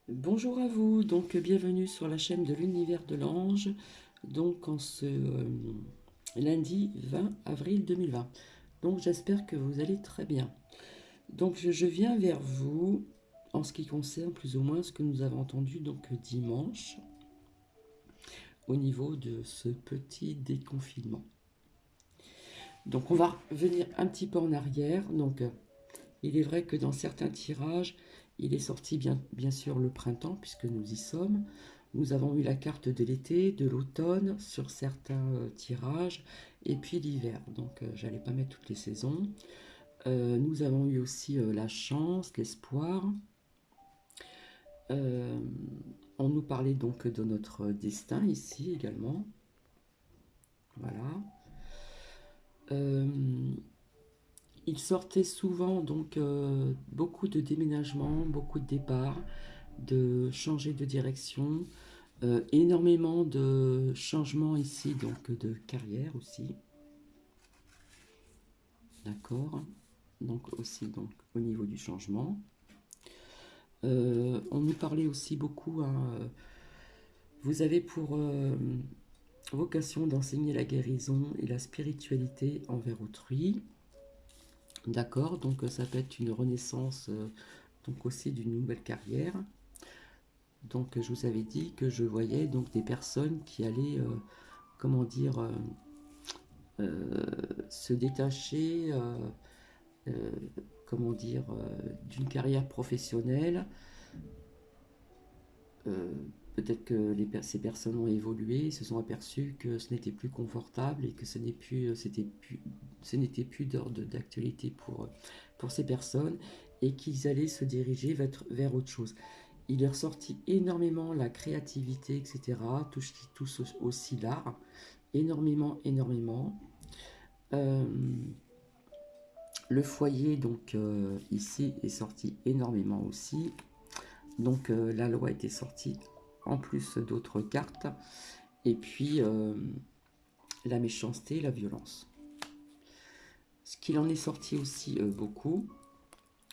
Bonjour à vous, donc bienvenue sur la chaîne de l'univers de l'ange, donc en ce lundi 20 avril 2020. Donc j'espère que vous allez très bien. Donc je viens vers vous en ce qui concerne plus ou moins ce que nous avons entendu donc dimanche au niveau de ce petit déconfinement. Donc on va revenir un petit peu en arrière. Donc il est vrai que dans certains tirages, il est sorti bien sûr le printemps, puisque nous y sommes. Nous avons eu la carte de l'été, de l'automne sur certains tirages, et puis l'hiver. Donc j'allais pas mettre toutes les saisons. Nous avons eu aussi la chance, l'espoir. Euh, on nous parlait donc de notre destin ici également. Voilà. Euh, il sortait souvent donc beaucoup de déménagements, beaucoup de départs, de changer de direction, énormément de changements ici, donc de carrière aussi, d'accord. Donc aussi donc au niveau du changement. On nous parlait aussi beaucoup, hein, vous avez pour vocation d'enseigner la guérison et la spiritualité envers autrui, d'accord. Donc ça peut être une renaissance, donc aussi d'une nouvelle carrière. Donc je vous avais dit que je voyais donc des personnes qui allaient, comment dire, se détacher, euh, comment dire, d'une carrière professionnelle. Euh, Peut-être que ces personnes ont évolué, se sont aperçues que ce n'était plus confortable et que ce n'était plus d'ordre d'actualité pour ces personnes et qu'ils allaient se diriger vers autre chose. Il est ressorti énormément la créativité, etc. Tout ce qui touche aussi l'art. Énormément, énormément. Euh, le foyer, donc ici, est sorti énormément aussi. Donc la loi était sortie en plus d'autres cartes. Et puis la méchanceté, la violence. Ce qu'il en est sorti aussi beaucoup.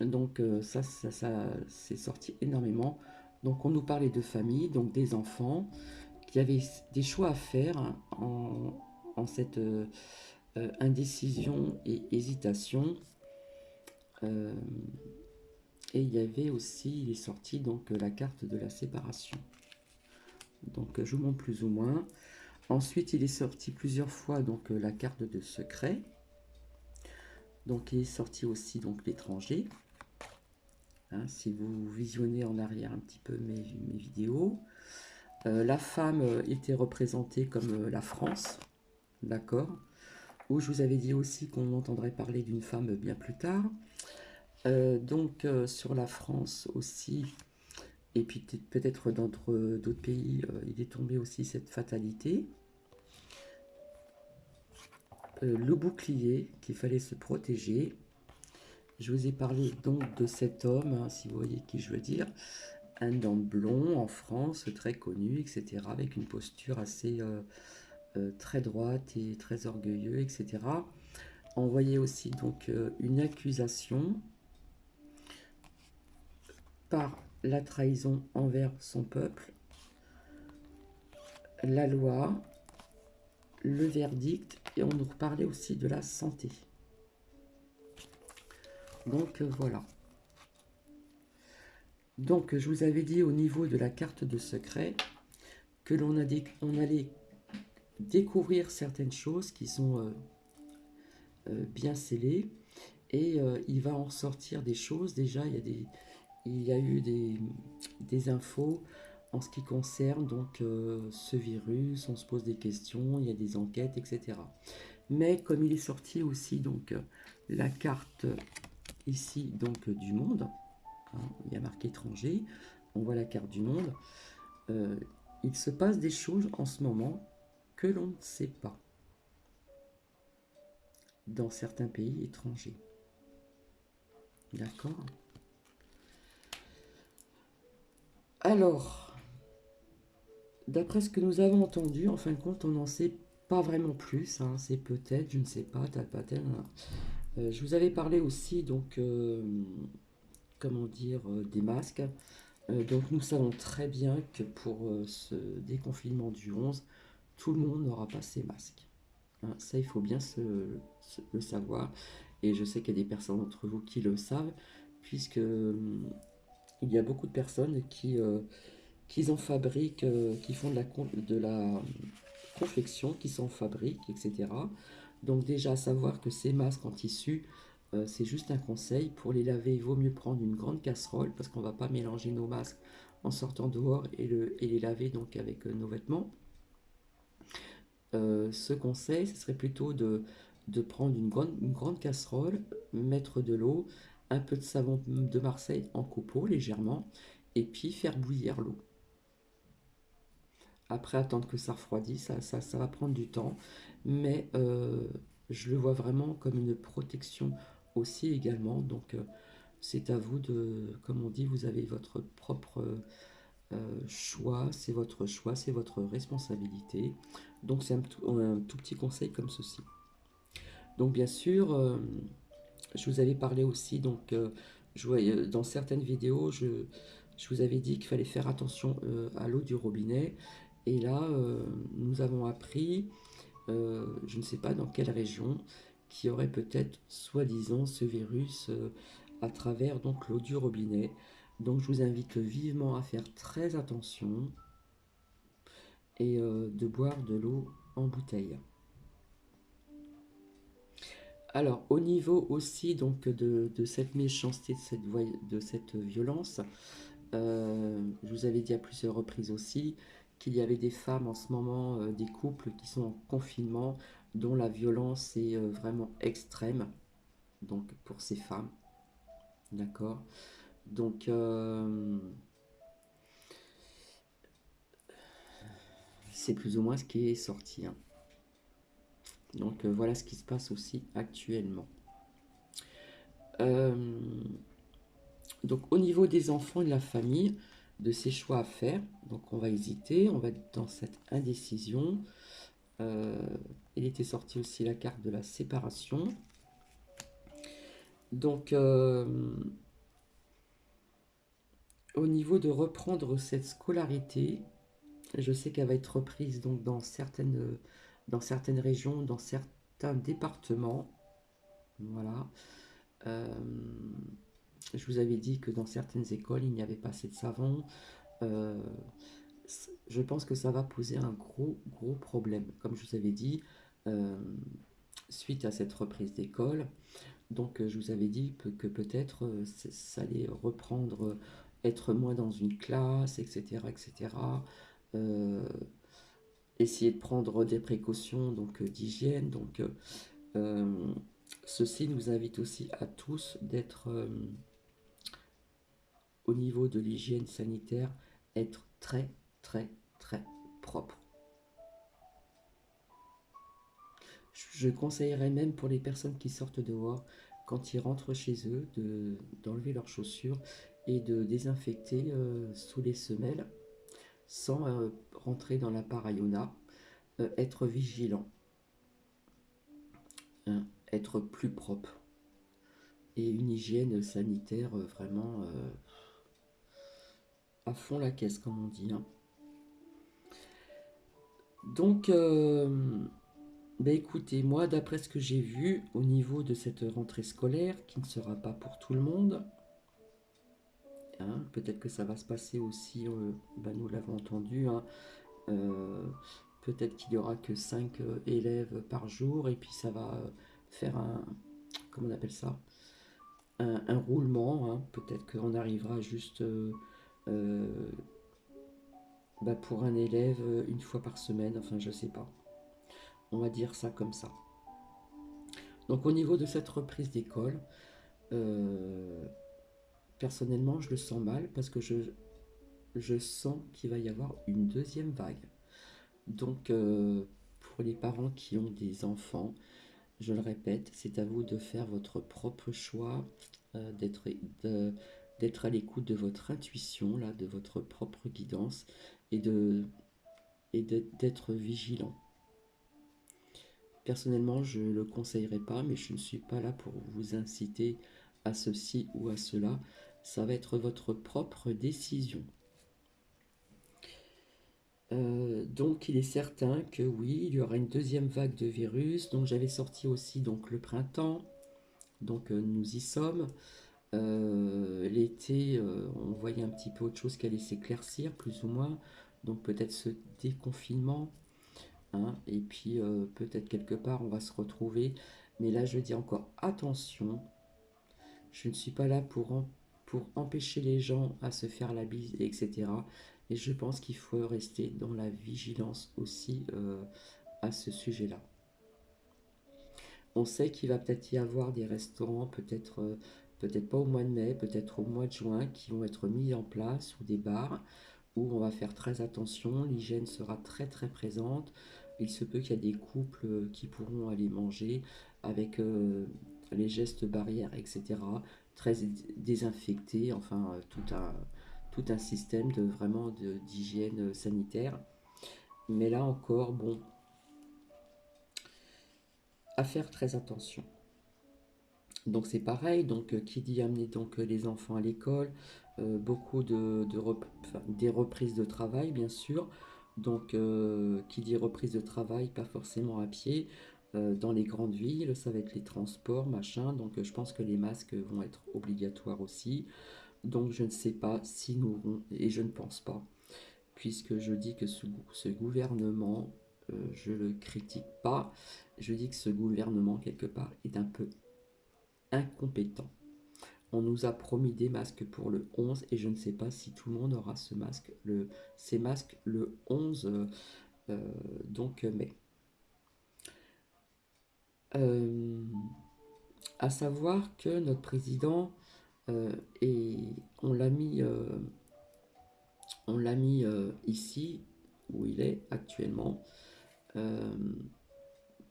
Donc ça c'est sorti énormément. Donc on nous parlait de famille, donc des enfants, qui avaient des choix à faire hein, en cette indécision et hésitation. Euh, et il y avait aussi, il est sorti donc la carte de la séparation. Donc je vous montre plus ou moins. Ensuite, il est sorti plusieurs fois donc la carte de secret. Donc il est sorti aussi donc l'étranger. Hein, si vous visionnez en arrière un petit peu mes vidéos. La femme était représentée comme la France, d'accord. Où je vous avais dit aussi qu'on entendrait parler d'une femme bien plus tard. Donc sur la France aussi, et puis peut-être dans d'autres pays, il est tombé aussi cette fatalité. Le bouclier, qu'il fallait se protéger. Je vous ai parlé donc de cet homme, hein, si vous voyez qui je veux dire, un homme blond en France, très connu, etc., avec une posture assez très droite et très orgueilleux, etc. On voyait aussi donc une accusation par la trahison envers son peuple, la loi, le verdict, et on nous parlait aussi de la santé. Donc voilà. Donc je vous avais dit au niveau de la carte de secret que on allait découvrir certaines choses qui sont bien scellées et il va en sortir des choses. Déjà il y a eu des infos en ce qui concerne donc ce virus, on se pose des questions, il y a des enquêtes, etc. Mais comme il est sorti aussi donc la carte ici donc du monde, hein, il y a marqué étranger, on voit la carte du monde, euh, il se passe des choses en ce moment que l'on ne sait pas dans certains pays étrangers. D'accord. Alors, d'après ce que nous avons entendu, en fin de compte, on n'en sait pas vraiment plus. Hein, c'est peut-être, je ne sais pas, tel pas tel. Je vous avais parlé aussi, donc, comment dire, des masques. Donc nous savons très bien que pour ce déconfinement du 11, tout le monde n'aura pas ses masques. Hein, ça, il faut bien le savoir. Et je sais qu'il y a des personnes d'entre vous qui le savent, puisque il y a beaucoup de personnes qui en fabriquent, qui font de la confection, qui s'en fabriquent, etc. Donc déjà, savoir que ces masques en tissu, c'est juste un conseil. Pour les laver, il vaut mieux prendre une grande casserole, parce qu'on ne va pas mélanger nos masques en sortant dehors et les laver donc avec nos vêtements. Ce conseil, ce serait plutôt de prendre une grande casserole, mettre de l'eau, un peu de savon de Marseille en copeaux légèrement, et puis faire bouillir l'eau. Après, attendre que ça refroidisse, ça va prendre du temps, mais je le vois vraiment comme une protection aussi également. Donc, c'est à vous de, comme on dit, vous avez votre propre choix, c'est votre responsabilité. Donc, c'est un tout petit conseil comme ceci. Donc, bien sûr, je vous avais parlé aussi, donc, dans certaines vidéos, je vous avais dit qu'il fallait faire attention à l'eau du robinet. Et là, nous avons appris, je ne sais pas dans quelle région, qui aurait peut-être soi-disant ce virus à travers donc l'eau du robinet. Donc je vous invite vivement à faire très attention et de boire de l'eau en bouteille. Alors au niveau aussi donc de cette méchanceté, de cette violence, je vous avais dit à plusieurs reprises aussi qu'il y avait des femmes en ce moment, des couples qui sont en confinement, dont la violence est vraiment extrême, donc pour ces femmes, d'accord. Donc c'est plus ou moins ce qui est sorti, hein. Donc voilà ce qui se passe aussi actuellement. Euh, donc au niveau des enfants et de la famille, de ces choix à faire, donc on va hésiter, on va être dans cette indécision. Euh, il était sorti aussi la carte de la séparation. Donc, au niveau de reprendre cette scolarité, je sais qu'elle va être reprise donc dans certaines régions, dans certains départements. Voilà. Euh, je vous avais dit que dans certaines écoles, il n'y avait pas assez de savon. Euh, je pense que ça va poser un gros problème. Comme je vous avais dit, euh, suite à cette reprise d'école, donc je vous avais dit que peut-être ça allait reprendre, être moins dans une classe, etc. etc. Euh, essayer de prendre des précautions donc d'hygiène. Donc euh, ceci nous invite aussi à tous d'être au niveau de l'hygiène sanitaire, être très très très propre. Je conseillerais même pour les personnes qui sortent dehors, quand ils rentrent chez eux, d'enlever leurs chaussures et de désinfecter sous les semelles sans rentrer dans la parayona, être vigilant, hein, être plus propre et une hygiène sanitaire vraiment à fond la caisse, comme on dit, hein. Donc, bah écoutez, moi, d'après ce que j'ai vu au niveau de cette rentrée scolaire, qui ne sera pas pour tout le monde, hein, peut-être que ça va se passer aussi, bah nous l'avons entendu, hein, euh, peut-être qu'il n'y aura que 5 élèves par jour, et puis ça va faire comment on appelle ça, un roulement, hein. Peut-être qu'on arrivera juste euh, bah pour un élève une fois par semaine, enfin je sais pas. On va dire ça comme ça. Donc au niveau de cette reprise d'école, euh, personnellement je le sens mal parce que je sens qu'il va y avoir une deuxième vague. Donc pour les parents qui ont des enfants, je le répète, c'est à vous de faire votre propre choix, euh, d'être de- d'être à l'écoute de votre intuition, là, de votre propre guidance et d'être vigilant. Personnellement, je ne le conseillerais pas, mais je ne suis pas là pour vous inciter à ceci ou à cela. Ça va être votre propre décision. Donc il est certain que oui, il y aura une deuxième vague de virus. Donc j'avais sorti aussi donc le printemps. Donc nous y sommes. L'été, on voyait un petit peu autre chose qui allait s'éclaircir, plus ou moins. Donc peut-être ce déconfinement, hein, et puis peut-être quelque part on va se retrouver. Mais là, je dis encore attention, je ne suis pas là pour empêcher les gens à se faire la bise, etc. Et je pense qu'il faut rester dans la vigilance aussi à ce sujet-là. On sait qu'il va peut-être y avoir des restaurants, peut-être pas au mois de mai, peut-être au mois de juin, qui vont être mis en place, ou des bars, où on va faire très attention, l'hygiène sera très très présente. Il se peut qu'il y ait des couples qui pourront aller manger avec les gestes barrières, etc. Très désinfectés, enfin tout un système de vraiment d'hygiène sanitaire. Mais là encore, bon, à faire très attention. Donc c'est pareil, donc qui dit amener donc les enfants à l'école, beaucoup enfin, des reprises de travail bien sûr. Donc qui dit reprise de travail, pas forcément à pied, dans les grandes villes, ça va être les transports, machin. Donc je pense que les masques vont être obligatoires aussi. Donc je ne sais pas si nous aurons, et je ne pense pas, puisque je dis que ce gouvernement, je le critique pas, je dis que ce gouvernement quelque part est un peu incompétent. On nous a promis des masques pour le 11 et je ne sais pas si tout le monde aura ces masques le 11 donc mai. Euh, à savoir que notre président et on l'a mis ici où il est actuellement, euh,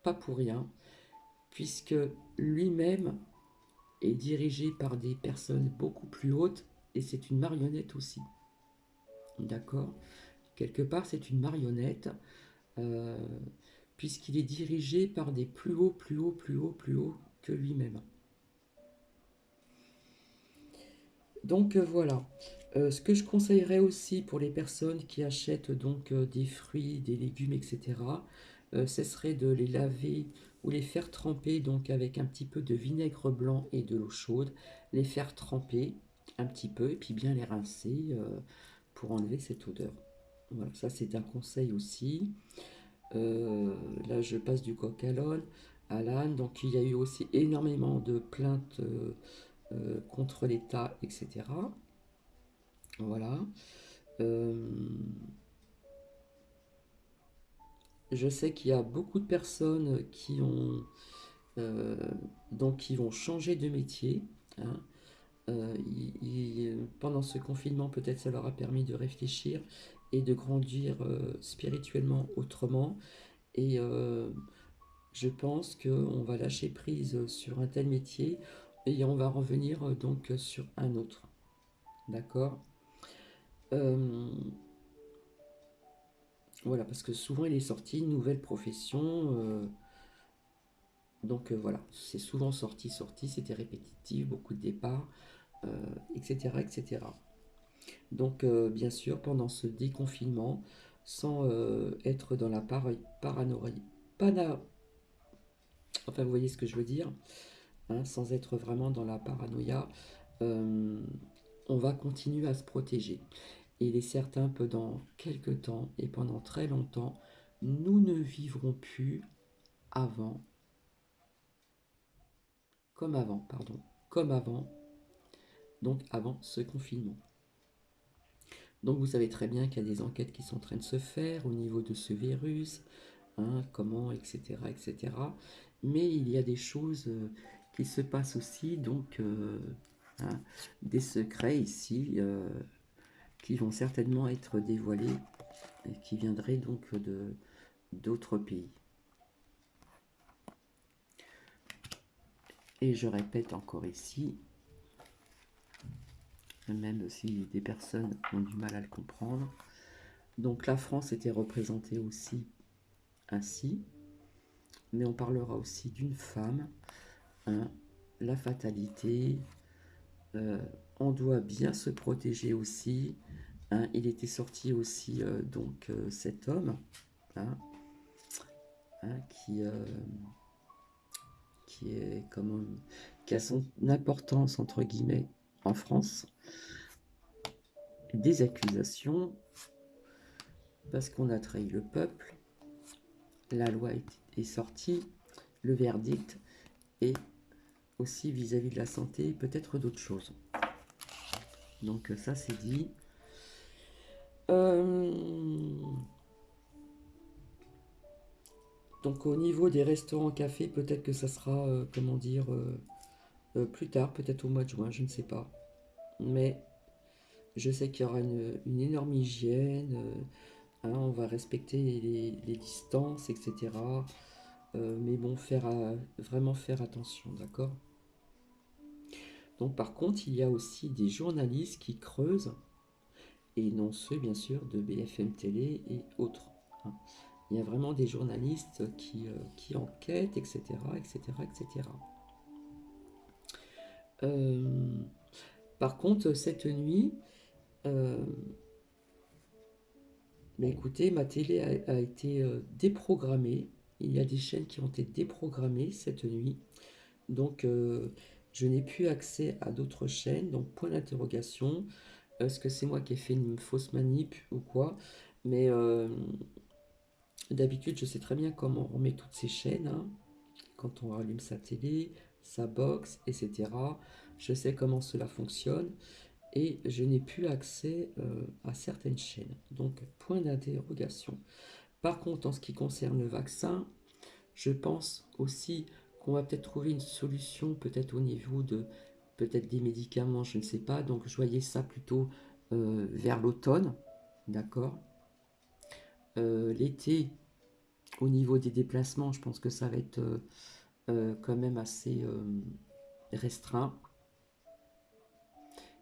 pas pour rien, puisque lui-même est dirigé par des personnes beaucoup plus hautes et c'est une marionnette aussi. D'accord. Quelque part, c'est une marionnette, euh, puisqu'il est dirigé par des plus hauts, plus hauts, plus hauts, plus hauts que lui-même. Donc voilà. Ce que je conseillerais aussi pour les personnes qui achètent donc des fruits, des légumes, etc., ce serait de les laver ou les faire tremper donc avec un petit peu de vinaigre blanc et de l'eau chaude, les faire tremper un petit peu et puis bien les rincer pour enlever cette odeur. Voilà, ça c'est un conseil aussi. Là, je passe du coq à l'âne. Donc, il y a eu aussi énormément de plaintes contre l'État, etc. Voilà. Euh, je sais qu'il y a beaucoup de personnes euh, qui vont changer de métier, hein. Pendant ce confinement, peut-être ça leur a permis de réfléchir et de grandir spirituellement autrement. Et je pense qu'on va lâcher prise sur un tel métier et on va revenir donc sur un autre. D'accord. Euh, Voilà, parce que souvent il est sorti une nouvelle profession. Donc voilà, c'est souvent sorti, c'était répétitif, beaucoup de départs, etc., etc. Donc bien sûr, pendant ce déconfinement, sans être dans la paranoïa, pana- enfin vous voyez ce que je veux dire, hein, sans être vraiment dans la paranoïa, euh, on va continuer à se protéger. Et il est certain que dans quelques temps et pendant très longtemps, nous ne vivrons plus avant, comme avant, donc avant ce confinement. Donc vous savez très bien qu'il y a des enquêtes qui sont en train de se faire au niveau de ce virus, hein, comment, etc., etc. Mais il y a des choses qui se passent aussi, donc hein, des secrets ici qui vont certainement être dévoilés et qui viendraient donc de d'autres pays. Et je répète encore ici, même si des personnes ont du mal à le comprendre, donc la France était représentée aussi ainsi, mais on parlera aussi d'une femme, hein, la fatalité, On doit bien se protéger aussi, hein. Il était sorti aussi, donc, cet homme, hein, hein, qui est comme, qui a son importance, entre guillemets, en France, des accusations parce qu'on a trahi le peuple, la loi est sortie, le verdict, et aussi vis-à-vis de la santé, peut-être d'autres choses. Donc ça c'est dit. Donc au niveau des restaurants cafés, peut-être que ça sera, comment dire, plus tard, peut-être au mois de juin, je ne sais pas. Mais je sais qu'il y aura une énorme hygiène, hein, on va respecter les distances, etc. Mais bon, vraiment faire attention, d'accord? Donc par contre, il y a aussi des journalistes qui creusent, et non ceux bien sûr de BFM Télé et autres, hein. Il y a vraiment des journalistes qui enquêtent, etc., etc., etc. Par contre, cette nuit, euh, bah écoutez, ma télé a été déprogrammée. Il y a des chaînes qui ont été déprogrammées cette nuit. Donc, je n'ai plus accès à d'autres chaînes. Donc, point d'interrogation. Est-ce que c'est moi qui ai fait une fausse manip ou quoi? Mais d'habitude, je sais très bien comment on met toutes ces chaînes, hein, quand on rallume sa télé, sa box, etc. Je sais comment cela fonctionne et je n'ai plus accès à certaines chaînes. Donc, point d'interrogation. Par contre, en ce qui concerne le vaccin, je pense aussi qu'on va peut-être trouver une solution, peut-être au niveau de peut-être des médicaments, je ne sais pas. Donc, je voyais ça plutôt vers l'automne, d'accord. L'été, au niveau des déplacements, je pense que ça va être quand même assez restreint.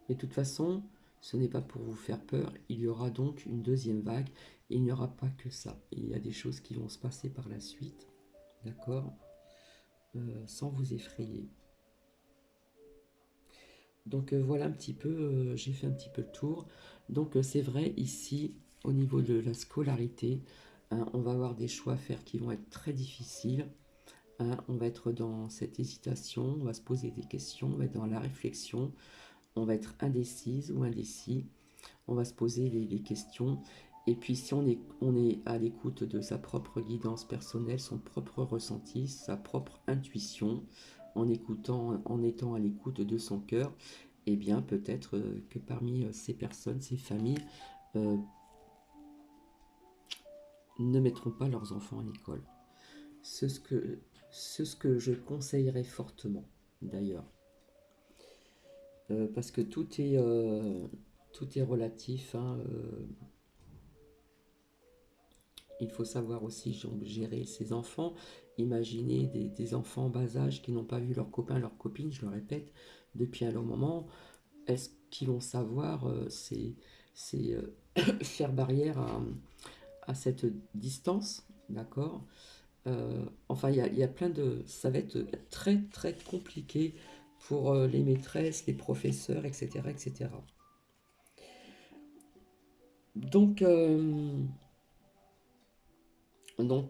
Mais de toute façon, ce n'est pas pour vous faire peur. Il y aura donc une deuxième vague. Et il n'y aura pas que ça. Il y a des choses qui vont se passer par la suite. D'accord? Sans vous effrayer. Donc voilà un petit peu, j'ai fait un petit peu le tour. Donc c'est vrai, ici, au niveau de la scolarité, hein, on va avoir des choix à faire qui vont être très difficiles, hein. On va être dans cette hésitation, on va se poser des questions, on va être dans la réflexion, on va être indécise ou indécis, on va se poser les questions. Et puis si on est à l'écoute de sa propre guidance personnelle, son propre ressenti, sa propre intuition, en écoutant, en étant à l'écoute de son cœur, eh bien peut-être que parmi ces personnes, ces familles, euh, ne mettront pas leurs enfants à l'école. C'est ce que je conseillerais fortement, d'ailleurs. Parce que tout est relatif, hein. Il faut savoir aussi gérer ses enfants. Imaginez des enfants en bas âge qui n'ont pas vu leurs copains, leurs copines, je le répète, depuis un long moment. Est-ce qu'ils vont savoir c'est faire barrière à cette distance, d'accord? Enfin, il y a plein de... Ça va être très très compliqué pour les maîtresses, les professeurs, etc. etc. Donc,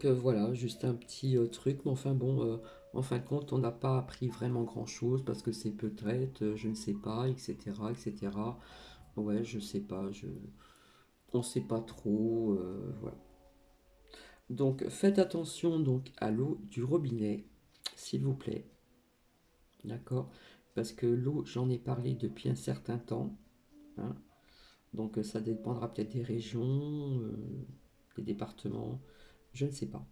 voilà, juste un petit truc, mais enfin bon, en fin de compte, on n'a pas appris vraiment grand-chose parce que c'est peut-être, je ne sais pas, etc., etc. Ouais, je sais pas, on sait pas trop, voilà. Donc faites attention donc à l'eau du robinet, s'il vous plaît, d'accord? Parce que l'eau, j'en ai parlé depuis un certain temps, hein. Donc ça dépendra peut-être des régions, des départements, je ne sais pas.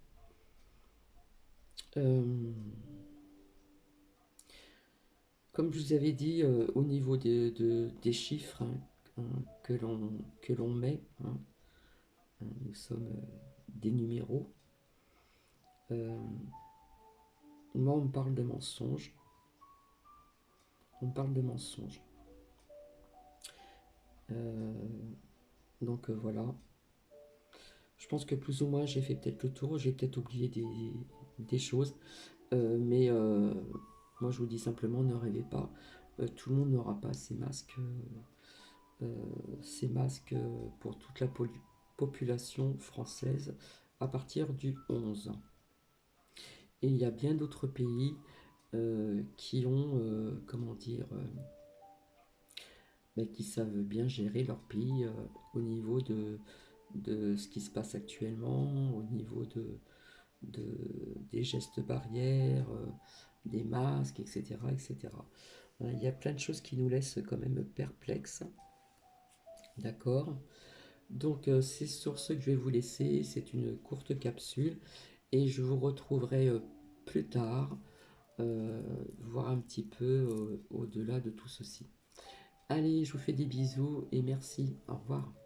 Euh, Comme je vous avais dit, au niveau des chiffres, hein, hein, que l'on met, hein, hein, nous sommes des numéros. Euh, Moi, on me parle de mensonges. On me parle de mensonges. Euh, voilà. Je pense que plus ou moins j'ai fait peut-être le tour. J'ai peut-être oublié des choses. Mais moi, je vous dis simplement, ne rêvez pas. tout le monde n'aura pas ces masques pour toute la population française à partir du 11. Et il y a bien d'autres pays qui ont, comment dire, qui savent bien gérer leur pays au niveau de ce qui se passe actuellement, au niveau des gestes barrières, des masques, etc., etc. Il y a plein de choses qui nous laissent quand même perplexes, d'accord? Donc c'est sur ce que je vais vous laisser, c'est une courte capsule, et je vous retrouverai plus tard, euh, voir un petit peu au-delà de tout ceci. Allez, je vous fais des bisous et merci, au revoir.